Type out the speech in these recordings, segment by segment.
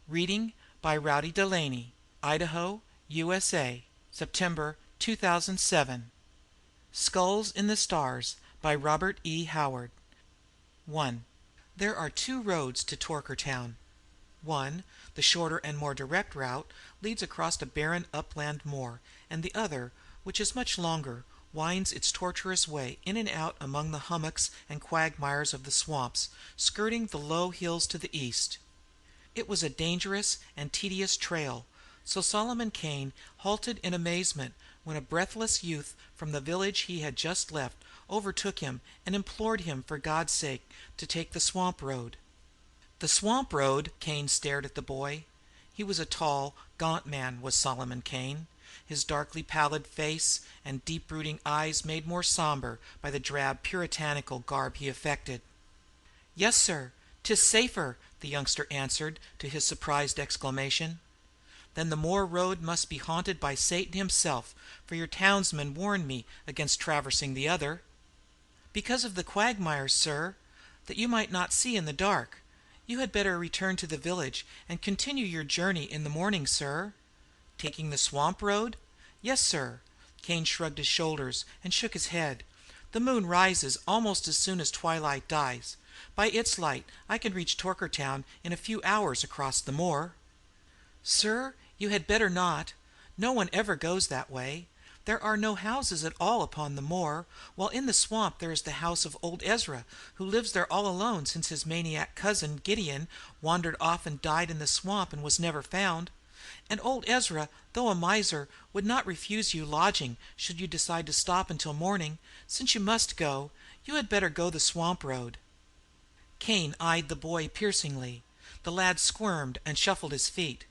Reading by Rowdy Delaney, Idaho, USA. September 2007. Skulls in the Stars by Robert E. Howard. 1. There are two roads to Torkertown. One, the shorter and more direct route, leads across a barren upland moor, and the other, which is much longer, winds its tortuous way in and out among the hummocks and quagmires of the swamps, skirting the low hills to the east. It was a dangerous and tedious trail, so Solomon Kane halted in amazement when a breathless youth from the village he had just left overtook him and implored him for God's sake to take the swamp road. The swamp road? Kane stared at the boy. He was a tall, gaunt man, was Solomon Kane, his darkly pallid face and deep brooding eyes made more somber by the drab puritanical garb he affected. "Yes, sir, 'tis safer," the youngster answered, to his surprised exclamation. "Then the moor road must be haunted by Satan himself, for your townsmen warned me against traversing the other." "Because of the quagmires, sir, that you might not see in the dark. You had better return to the village and continue your journey in the morning, sir." "Taking the swamp road?" "Yes, sir." Kane shrugged his shoulders and shook his head. "The moon rises almost as soon as twilight dies. By its light I can reach Torkertown in a few hours across the moor." "Sir, you had better not. No one ever goes that way. There are no houses at all upon the moor, while in the swamp there is the house of old Ezra, who lives there all alone since his maniac cousin Gideon wandered off and died in the swamp and was never found. And old Ezra, though a miser, would not refuse you lodging should you decide to stop until morning. Since you must go, you had better go the swamp road." Kane eyed the boy piercingly. The lad squirmed and shuffled his feet.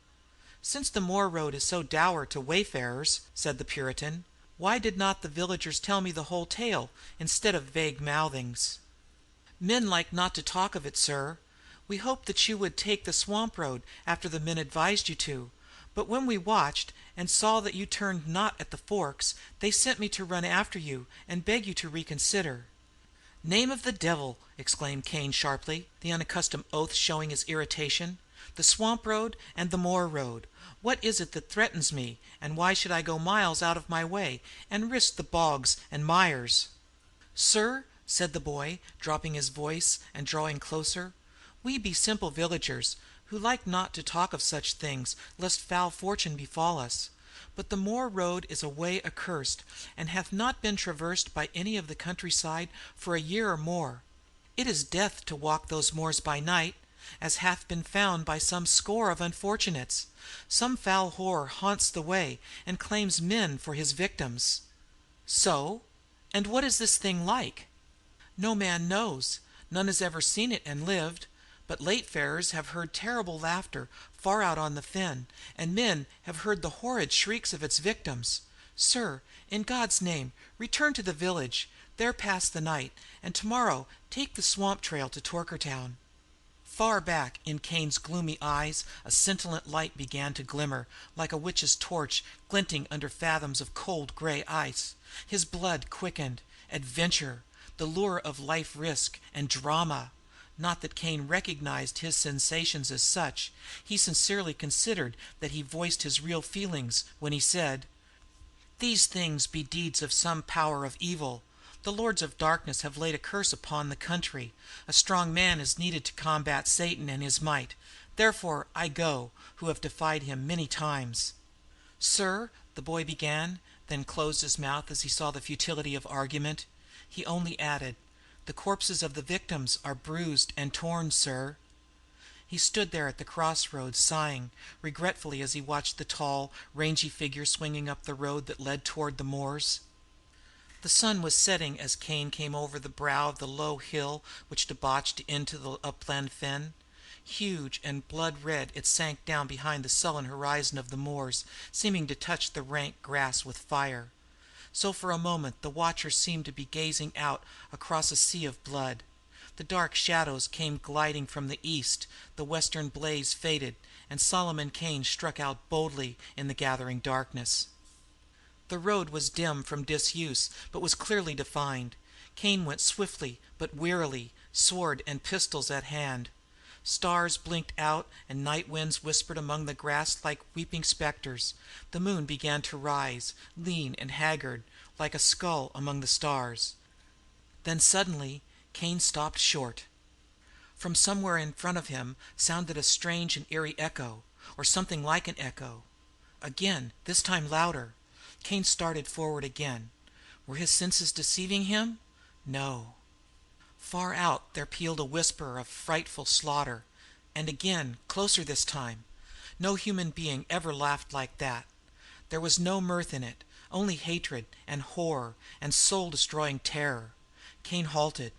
"Since the moor road is so dour to wayfarers," said the Puritan, "why did not the villagers tell me the whole tale instead of vague mouthings?" "Men like not to talk of it, sir. We hoped that you would take the swamp road after the men advised you to, but when we watched and saw that you turned not at the forks, they sent me to run after you and beg you to reconsider." "Name of the devil!" exclaimed Kane sharply, the unaccustomed oath showing his irritation. "The swamp road and the moor road! What is it that threatens me, and why should I go miles out of my way and risk the bogs and mires?" "Sir," said the boy, dropping his voice and drawing closer, "we be simple villagers, who like not to talk of such things lest foul fortune befall us. But the moor road is a way accursed, and hath not been traversed by any of the countryside for a year or more. It is death to walk those moors by night, as hath been found by some score of unfortunates. Some foul whore haunts the way and claims men for his victims." "So? And what is this thing like?" "No man knows. None has ever seen it and lived. But late farers have heard terrible laughter far out on the fen, and men have heard the horrid shrieks of its victims. Sir, in God's name, return to the village, there pass the night, and tomorrow take the swamp trail to Torkertown." Far back in Kane's gloomy eyes a scintillant light began to glimmer, like a witch's torch glinting under fathoms of cold gray ice. His blood quickened. Adventure! The lure of life risk and drama! Not that Kane recognized his sensations as such. He sincerely considered that he voiced his real feelings when he said: "These things be deeds of some power of evil. The lords of darkness have laid a curse upon the country. A strong man is needed to combat Satan and his might. Therefore I go, who have defied him many times." "Sir," the boy began, then closed his mouth as he saw the futility of argument. He only added, "The corpses of the victims are bruised and torn, sir." He stood there at the crossroads, sighing regretfully as he watched the tall, rangy figure swinging up the road that led toward the moors. The sun was setting as Kane came over the brow of the low hill which debouched into the upland fen. Huge and blood red it sank down behind the sullen horizon of the moors, seeming to touch the rank grass with fire. So for a moment the watcher seemed to be gazing out across a sea of blood. The dark shadows came gliding from the east, the western blaze faded, and Solomon Kane struck out boldly in the gathering darkness. The road was dim from disuse, but was clearly defined. Kane went swiftly but wearily, sword and pistols at hand. Stars blinked out and night winds whispered among the grass like weeping specters. The moon began to rise, lean and haggard, like a skull among the stars. Then suddenly Cain stopped short. From somewhere in front of him sounded a strange and eerie echo, or something like an echo. Again, this time louder. Cain started forward again. Were his senses deceiving him? No. Far out there pealed a whisper of frightful slaughter, and again, closer this time. No human being ever laughed like that. There was no mirth in it, only hatred and horror and soul-destroying terror. Cain halted.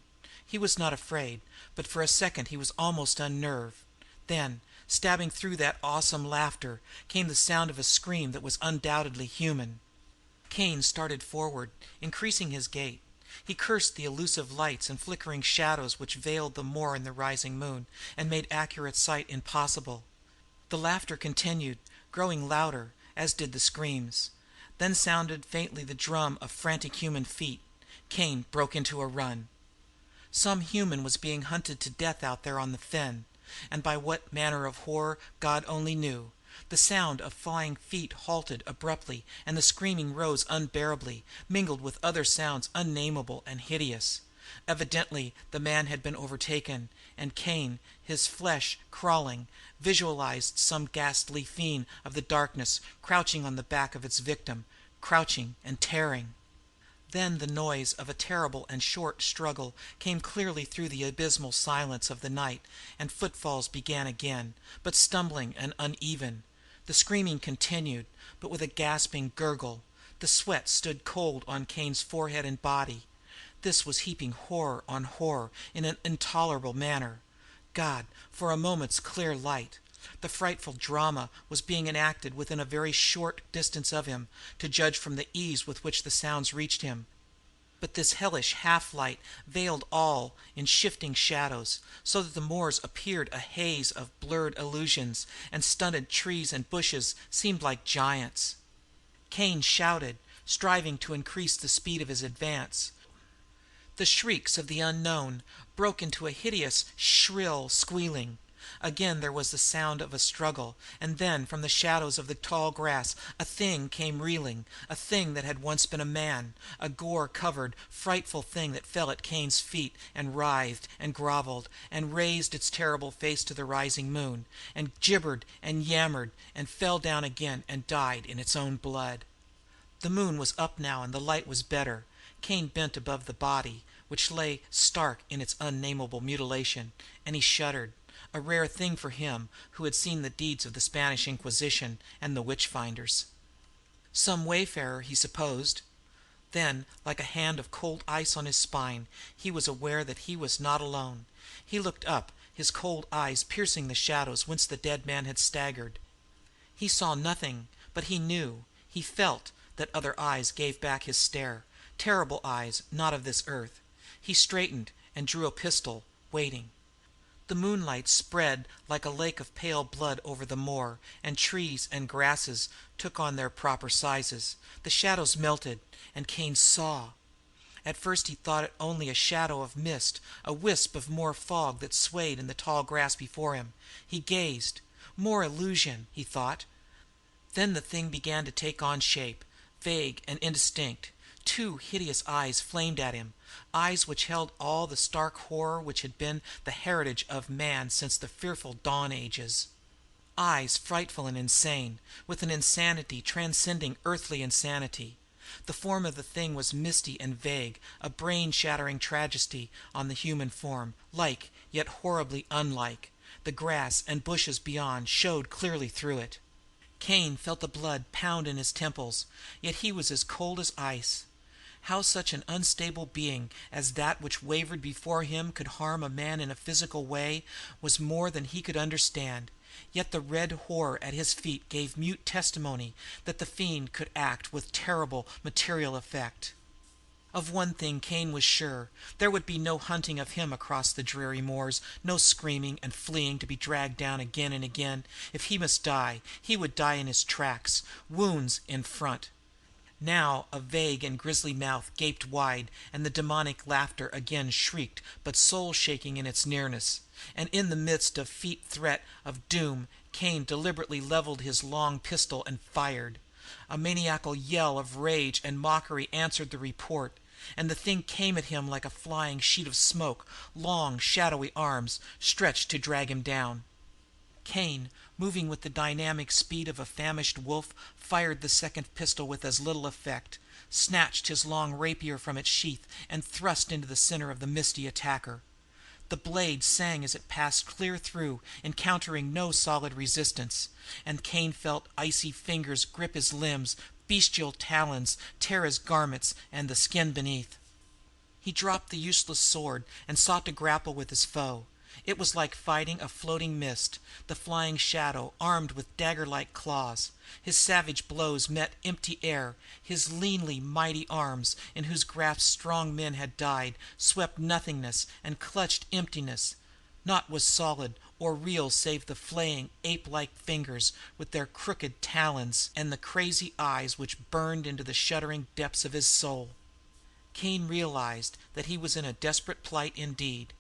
He was not afraid, but for a second he was almost unnerved. Then, stabbing through that awesome laughter, came the sound of a scream that was undoubtedly human. Cain started forward, increasing his gait. He cursed the elusive lights and flickering shadows which veiled the moor in the rising moon, and made accurate sight impossible. The laughter continued, growing louder, as did the screams. Then sounded faintly the drum of frantic human feet. Cain broke into a run. Some human was being hunted to death out there on the fen, and by what manner of horror God only knew. The sound of flying feet halted abruptly, and the screaming rose unbearably, mingled with other sounds unnameable and hideous. Evidently the man had been overtaken, and Cain, his flesh crawling, visualized some ghastly fiend of the darkness crouching on the back of its victim, crouching and tearing. Then the noise of a terrible and short struggle came clearly through the abysmal silence of the night, and footfalls began again, but stumbling and uneven. The screaming continued, but with a gasping gurgle. The sweat stood cold on Cain's forehead and body. This was heaping horror on horror in an intolerable manner. God, for a moment's clear light! The frightful drama was being enacted within a very short distance of him, to judge from the ease with which the sounds reached him. But this hellish half-light veiled all in shifting shadows, so that the moors appeared a haze of blurred illusions, and stunted trees and bushes seemed like giants. Cain shouted, striving to increase the speed of his advance. The shrieks of the unknown broke into a hideous, shrill squealing. Again there was the sound of a struggle, and then from the shadows of the tall grass a thing came reeling, a thing that had once been a man, a gore-covered, frightful thing that fell at Cain's feet and writhed and groveled and raised its terrible face to the rising moon, and gibbered and yammered and fell down again and died in its own blood. The moon was up now and the light was better. Cain bent above the body, which lay stark in its unnameable mutilation, and he shuddered, a rare thing for him who had seen the deeds of the Spanish Inquisition and the witch finders. Some wayfarer, he supposed. Then, like a hand of cold ice on his spine, he was aware that he was not alone. He looked up, his cold eyes piercing the shadows whence the dead man had staggered. He saw nothing, but he knew, he felt, that other eyes gave back his stare, terrible eyes not of this earth. He straightened and drew a pistol, waiting. The moonlight spread like a lake of pale blood over the moor, and trees and grasses took on their proper sizes. The shadows melted, and Cain saw. At first he thought it only a shadow of mist, a wisp of more fog that swayed in the tall grass before him. He gazed. More illusion, he thought. Then the thing began to take on shape, vague and indistinct. Two hideous eyes flamed at him, eyes which held all the stark horror which had been the heritage of man since the fearful dawn ages. Eyes frightful and insane, with an insanity transcending earthly insanity. The form of the thing was misty and vague, a brain-shattering tragedy on the human form, like, yet horribly unlike. The grass and bushes beyond showed clearly through it. Cain felt the blood pound in his temples, yet he was as cold as ice. How such an unstable being as that which wavered before him could harm a man in a physical way was more than he could understand. Yet the red horror at his feet gave mute testimony that the fiend could act with terrible material effect. Of one thing Cain was sure: there would be no hunting of him across the dreary moors, no screaming and fleeing to be dragged down again and again. If he must die, he would die in his tracks, wounds in front. Now a vague and grisly mouth gaped wide, and the demonic laughter again shrieked, but soul shaking in its nearness. And in the midst of feet threat of doom, Cain deliberately leveled his long pistol and fired. A maniacal yell of rage and mockery answered the report, and the thing came at him like a flying sheet of smoke, long, shadowy arms stretched to drag him down. Cain, moving with the dynamic speed of a famished wolf, fired the second pistol with as little effect, snatched his long rapier from its sheath, and thrust into the center of the misty attacker. The blade sang as it passed clear through, encountering no solid resistance, and Cain felt icy fingers grip his limbs, bestial talons tear his garments and the skin beneath. He dropped the useless sword and sought to grapple with his foe. It was like fighting a floating mist, the flying shadow armed with dagger-like claws. His savage blows met empty air. His leanly mighty arms, in whose grasp strong men had died, swept nothingness and clutched emptiness. Naught was solid or real save the flaying, ape-like fingers with their crooked talons and the crazy eyes which burned into the shuddering depths of his soul. Cain realized that he was in a desperate plight indeed.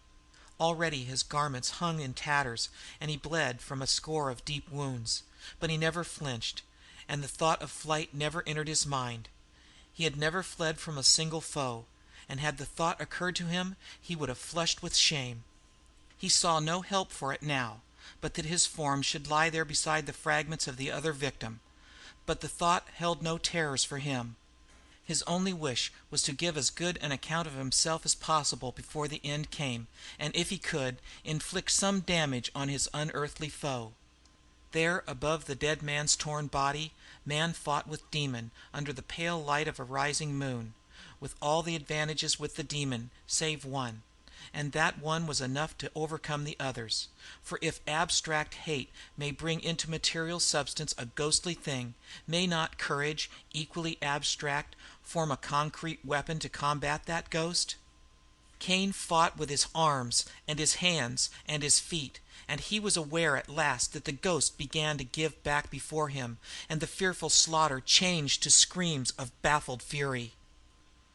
Already his garments hung in tatters, and he bled from a score of deep wounds. But he never flinched, and the thought of flight never entered his mind. He had never fled from a single foe, and had the thought occurred to him he would have flushed with shame. He saw no help for it now, but that his form should lie there beside the fragments of the other victim. But the thought held no terrors for him. His only wish was to give as good an account of himself as possible before the end came, and if he could, inflict some damage on his unearthly foe. There, above the dead man's torn body, man fought with demon under the pale light of a rising moon, with all the advantages with the demon, save one. And that one was enough to overcome the others. For if abstract hate may bring into material substance a ghostly thing, may not courage, equally abstract, form a concrete weapon to combat that ghost? Cain fought with his arms and his hands and his feet, and he was aware at last that the ghost began to give back before him, and the fearful slaughter changed to screams of baffled fury.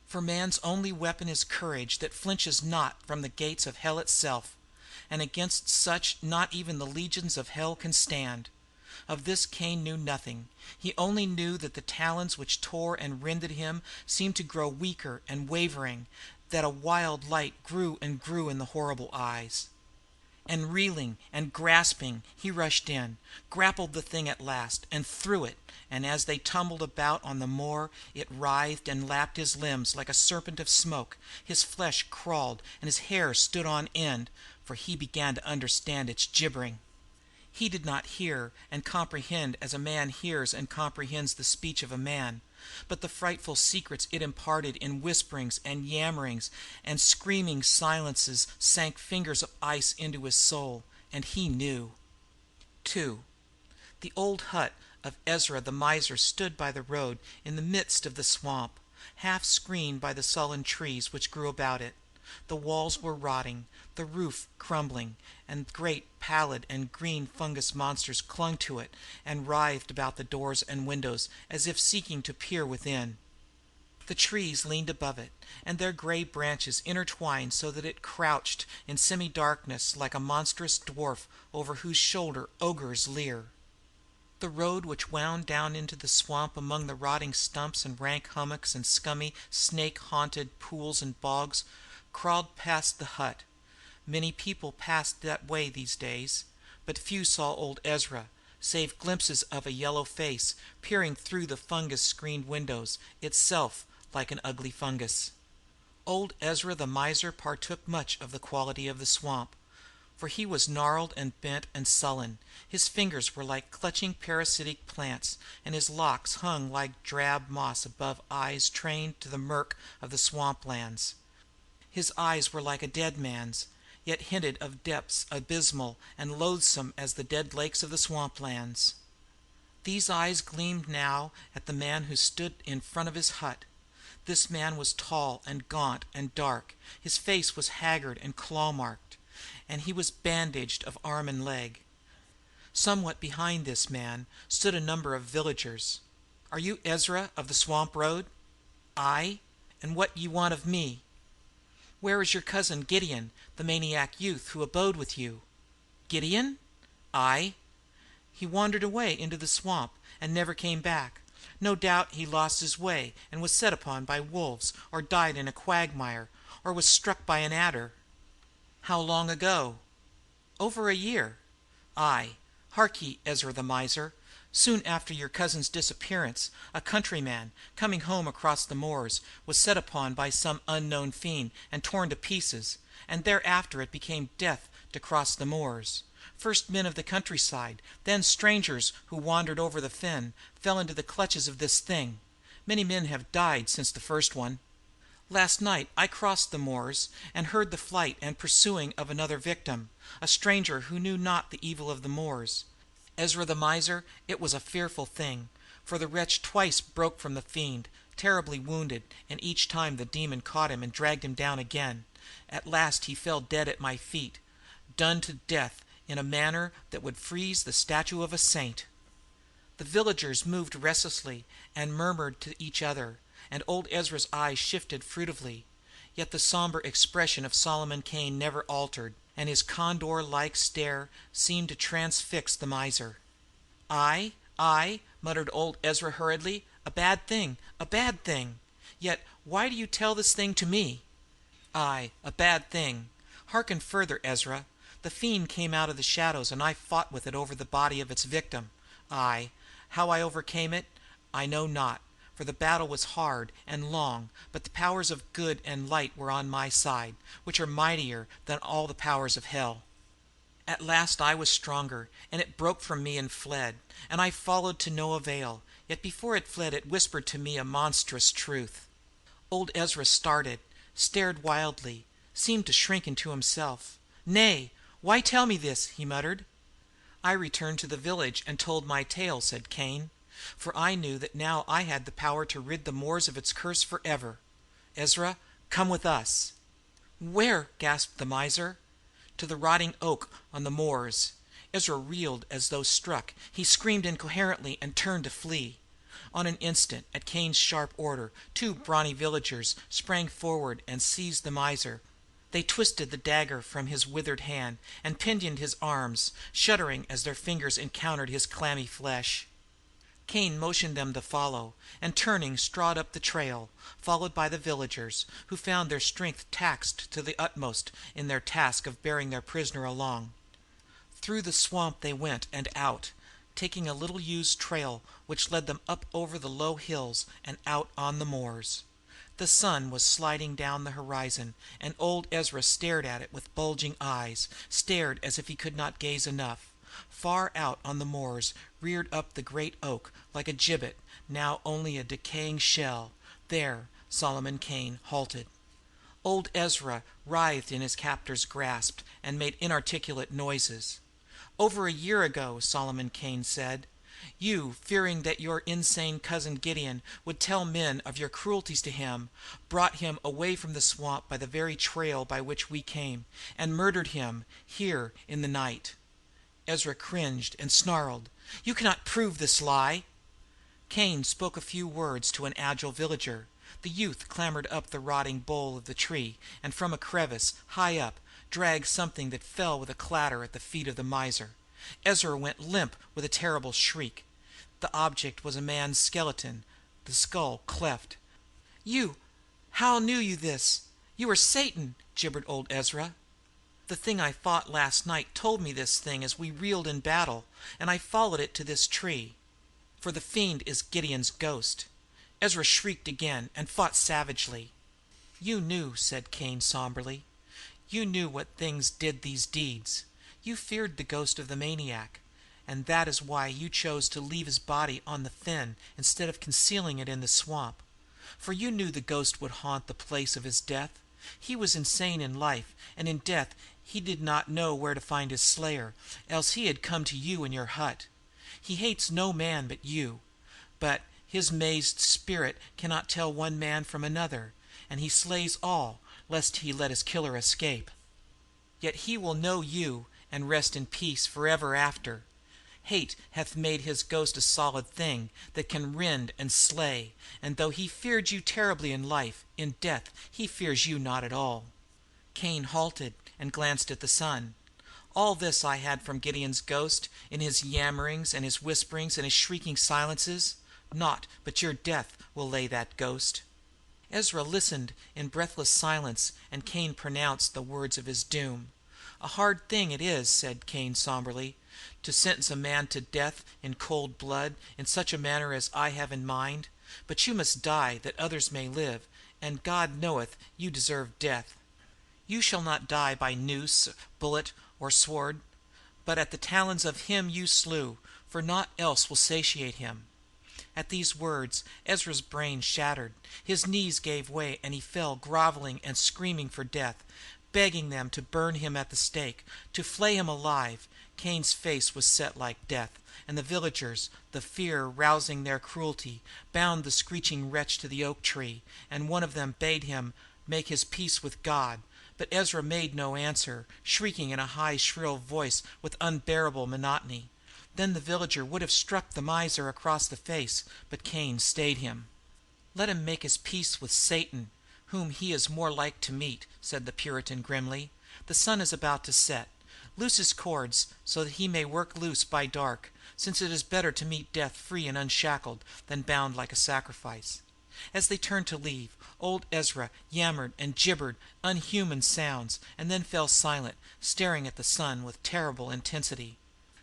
For man's only weapon is courage that flinches not from the gates of hell itself, and against such not even the legions of hell can stand. Of this Cain knew nothing. He only knew that the talons which tore and rended him seemed to grow weaker and wavering, that a wild light grew and grew in the horrible eyes. And reeling and grasping, he rushed in, grappled the thing at last, and threw it, and as they tumbled about on the moor, it writhed and lapped his limbs like a serpent of smoke. His flesh crawled, and his hair stood on end, for he began to understand its gibbering. He did not hear and comprehend as a man hears and comprehends the speech of a man, but the frightful secrets it imparted in whisperings and yammerings and screaming silences sank fingers of ice into his soul, and he knew. 2. The old hut of Ezra the miser stood by the road in the midst of the swamp, half screened by the sullen trees which grew about it. The walls were rotting, the roof crumbling, and great pallid and green fungus monsters clung to it and writhed about the doors and windows as if seeking to peer within. The trees leaned above it, and their gray branches intertwined so that it crouched in semi-darkness like a monstrous dwarf over whose shoulder ogres leer. The road which wound down into the swamp among the rotting stumps and rank hummocks and scummy, snake-haunted pools and bogs crawled past the hut. Many people passed that way these days, but few saw old Ezra, save glimpses of a yellow face peering through the fungus-screened windows, itself like an ugly fungus. Old Ezra the miser partook much of the quality of the swamp, for he was gnarled and bent and sullen. His fingers were like clutching parasitic plants, and his locks hung like drab moss above eyes trained to the murk of the swamplands. His eyes were like a dead man's, yet hinted of depths abysmal and loathsome as the dead lakes of the swamplands. These eyes gleamed now at the man who stood in front of his hut. This man was tall and gaunt and dark. His face was haggard and claw-marked, and he was bandaged of arm and leg. Somewhat behind this man stood a number of villagers. Are you Ezra of the swamp road? I. And what you want of me? Where is your cousin Gideon, the maniac youth who abode with you? Gideon? I. He wandered away into the swamp and never came back. No doubt he lost his way and was set upon by wolves, or died in a quagmire, or was struck by an adder. How long ago? Over a year. I. Hark ye, Ezra the miser. Soon after your cousin's disappearance, a countryman, coming home across the moors, was set upon by some unknown fiend and torn to pieces, and thereafter it became death to cross the moors. First men of the countryside, then strangers who wandered over the fen, fell into the clutches of this thing. Many men have died since the first one. Last night I crossed the moors and heard the flight and pursuing of another victim, a stranger who knew not the evil of the moors. Ezra the miser, it was a fearful thing, for the wretch twice broke from the fiend, terribly wounded, and each time the demon caught him and dragged him down again. At last he fell dead at my feet, done to death in a manner that would freeze the statue of a saint. The villagers moved restlessly and murmured to each other, and old Ezra's eyes shifted furtively. Yet the somber expression of Solomon Kane never altered, and his condor-like stare seemed to transfix the miser. I, muttered old Ezra hurriedly. A bad thing, a bad thing. Yet why do you tell this thing to me? A bad thing. Hearken further, Ezra. The fiend came out of the shadows, and I fought with it over the body of its victim. How I overcame it, I know not, for the battle was hard and long, but the powers of good and light were on my side, which are mightier than all the powers of hell. At last I was stronger, and it broke from me and fled, and I followed to no avail, yet before it fled it whispered to me a monstrous truth. Old Ezra started, stared wildly, seemed to shrink into himself. Nay, why tell me this? He muttered. I returned to the village and told my tale, said Kane, for I knew that now I had the power to rid the moors of its curse forever. Ezra, come with us. Where? Gasped the miser. To the rotting oak on the moors. Ezra reeled as though struck. He screamed incoherently and turned to flee. On an instant, at Kane's sharp order, two brawny villagers sprang forward and seized the miser. They twisted the dagger from his withered hand and pinioned his arms, shuddering as their fingers encountered his clammy flesh. Kane motioned them to follow, and turning strode up the trail, followed by the villagers, who found their strength taxed to the utmost in their task of bearing their prisoner along. Through the swamp they went and out, taking a little used trail which led them up over the low hills and out on the moors. The sun was sliding down the horizon, and old Ezra stared at it with bulging eyes, stared as if he could not gaze enough. Far out on the moors reared up the great oak like a gibbet, now only a decaying shell. There Solomon Kane halted. Old Ezra writhed in his captor's grasp and made inarticulate noises. Over a year ago, Solomon Kane said, you, fearing that your insane cousin Gideon would tell men of your cruelties to him, brought him away from the swamp by the very trail by which we came, and murdered him here in the night. Ezra cringed and snarled. You cannot prove this lie. Kane spoke a few words to an agile villager. The youth clambered up the rotting bole of the tree, and from a crevice, high up, dragged something that fell with a clatter at the feet of the miser. Ezra went limp with a terrible shriek. The object was a man's skeleton, the skull cleft. How knew you this? You are Satan, gibbered old Ezra. The thing I fought last night told me this thing as we reeled in battle, and I followed it to this tree. For the fiend is Gideon's ghost. Ezra shrieked again and fought savagely. You knew, said Kane somberly. You knew what things did these deeds. You feared the ghost of the maniac, and that is why you chose to leave his body on the fen instead of concealing it in the swamp. For you knew the ghost would haunt the place of his death. He was insane in life, and in death he did not know where to find his slayer, else he had come to you in your hut. He hates no man but you, but his mazed spirit cannot tell one man from another, and he slays all, lest he let his killer escape. Yet he will know you and rest in peace forever after. Hate hath made his ghost a solid thing that can rend and slay, and though he feared you terribly in life, in death he fears you not at all." Cain halted and glanced at the sun. "All this I had from Gideon's ghost, in his yammerings and his whisperings and his shrieking silences. Naught but your death will lay that ghost." Ezra listened in breathless silence, and Cain pronounced the words of his doom. "A hard thing it is," said Cain somberly, "to sentence a man to death in cold blood in such a manner as I have in mind. But you must die that others may live, and God knoweth you deserve death. You shall not die by noose, bullet, or sword, but at the talons of him you slew, for naught else will satiate him." At these words Ezra's brain shattered. His knees gave way, and he fell groveling and screaming for death, begging them to burn him at the stake, to flay him alive. Cain's face was set like death, and the villagers, the fear rousing their cruelty, bound the screeching wretch to the oak tree, and one of them bade him make his peace with God. But Ezra made no answer, shrieking in a high, shrill voice with unbearable monotony. Then the villager would have struck the miser across the face, but Cain stayed him. "Let him make his peace with Satan, whom he is more like to meet," said the Puritan grimly. "The sun is about to set. Loose his cords, so that he may work loose by dark, since it is better to meet death free and unshackled than bound like a sacrifice." As they turned to leave, old Ezra yammered and gibbered unhuman sounds, and then fell silent, staring at the sun with terrible intensity.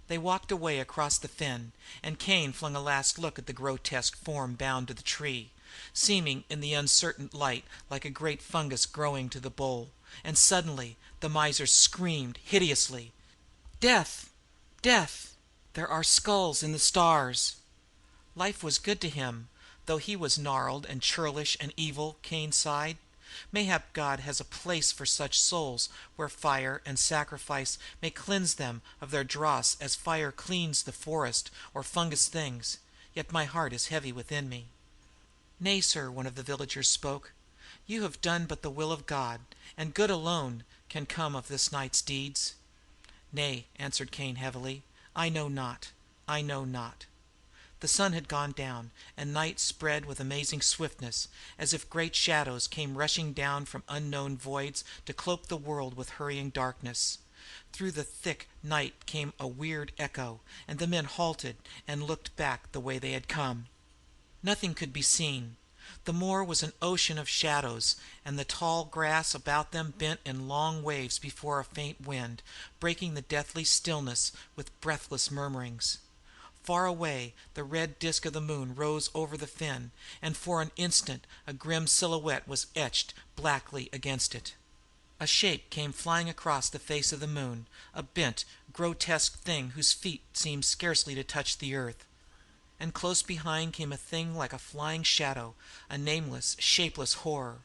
They walked away across the fen, and Cain flung a last look at the grotesque form bound to the tree, seeming in the uncertain light like a great fungus growing to the bole. And suddenly the miser screamed hideously, "Death! Death! There are skulls in the stars!" Life was good to him, though he was gnarled and churlish and evil. Cain sighed. Mayhap God has a place for such souls, where fire and sacrifice may cleanse them of their dross as fire cleans the forest or fungus things. Yet my heart is heavy within me. "Nay, sir," one of the villagers spoke, "you have done but the will of God, and good alone can come of this night's deeds." "Nay," answered Cain heavily, "I know not, I know not." The sun had gone down, and night spread with amazing swiftness, as if great shadows came rushing down from unknown voids to cloak the world with hurrying darkness. Through the thick night came a weird echo, and the men halted and looked back the way they had come. Nothing could be seen. The moor was an ocean of shadows, and the tall grass about them bent in long waves before a faint wind, breaking the deathly stillness with breathless murmurings. Far away the red disk of the moon rose over the fen, and for an instant a grim silhouette was etched blackly against it. A shape came flying across the face of the moon, a bent, grotesque thing whose feet seemed scarcely to touch the earth. And close behind came a thing like a flying shadow, a nameless, shapeless horror.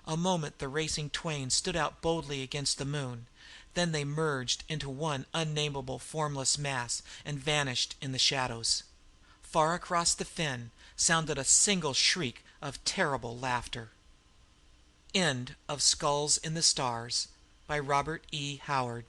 A moment the racing twain stood out boldly against the moon. Then they merged into one unnameable formless mass and vanished in the shadows. Far across the fen sounded a single shriek of terrible laughter. End of Skulls in the Stars by Robert E. Howard.